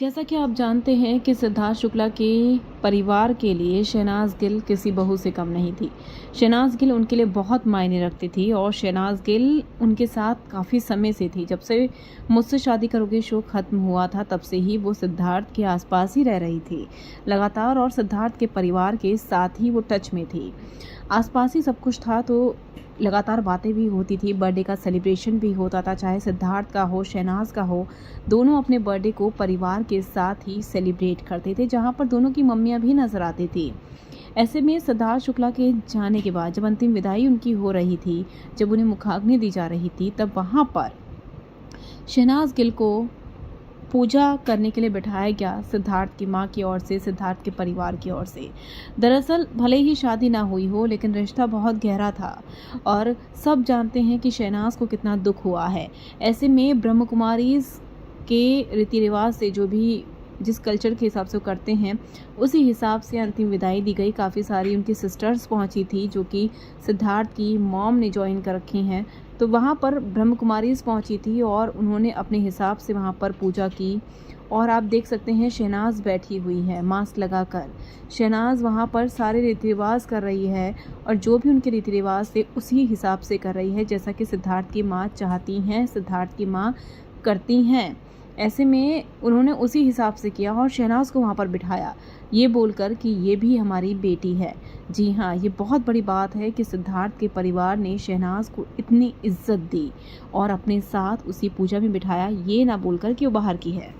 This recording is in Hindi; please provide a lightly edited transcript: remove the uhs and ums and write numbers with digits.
जैसा कि आप जानते हैं कि सिद्धार्थ शुक्ला के परिवार के लिए शहनाज गिल किसी बहू से कम नहीं थी। शहनाज गिल उनके लिए बहुत मायने रखती थी और शहनाज गिल उनके साथ काफ़ी समय से थी। जब से मुझसे शादी करोगे शो ख़त्म हुआ था तब से ही वो सिद्धार्थ के आसपास ही रह रही थी लगातार, और सिद्धार्थ के परिवार के साथ ही वो टच में थी। आसपास ही सब कुछ था, तो लगातार बातें भी होती थी, बर्थडे का सेलिब्रेशन भी होता था, चाहे सिद्धार्थ का हो शहनाज का हो। दोनों अपने बर्थडे को परिवार के साथ ही सेलिब्रेट करते थे, जहां पर दोनों की मम्मियां भी नजर आती थी। ऐसे में सिद्धार्थ शुक्ला के जाने के बाद जब अंतिम विदाई उनकी हो रही थी, जब उन्हें मुखाग्नि दी जा रही थी, तब वहां पर शहनाज गिल को पूजा करने के लिए बिठाया गया सिद्धार्थ की मां की ओर से, सिद्धार्थ के परिवार की ओर से। दरअसल भले ही शादी ना हुई हो, लेकिन रिश्ता बहुत गहरा था और सब जानते हैं कि शहनाज को कितना दुख हुआ है। ऐसे में ब्रह्म कुमारीज के रीति रिवाज से जो भी जिस कल्चर के हिसाब से वो करते हैं, उसी हिसाब से अंतिम विदाई दी गई। काफ़ी सारी उनकी सिस्टर्स पहुंची थी जो कि सिद्धार्थ की मॉम ने ज्वाइन कर रखी हैं, तो वहाँ पर ब्रह्म कुमारीज पहुंची थी और उन्होंने अपने हिसाब से वहाँ पर पूजा की। और आप देख सकते हैं शहनाज बैठी हुई है मास्क लगाकर। शहनाज वहाँ पर सारे रीति रिवाज कर रही है और जो भी उनके रीति रिवाज थे उसी हिसाब से कर रही है, जैसा कि सिद्धार्थ की माँ चाहती हैं, सिद्धार्थ की माँ करती हैं। ऐसे में उन्होंने उसी हिसाब से किया और शहनाज को वहाँ पर बिठाया, ये बोलकर कि ये भी हमारी बेटी है। जी हाँ, ये बहुत बड़ी बात है कि सिद्धार्थ के परिवार ने शहनाज को इतनी इज्जत दी और अपने साथ उसी पूजा में बिठाया, ये ना बोलकर कि वो बाहर की है।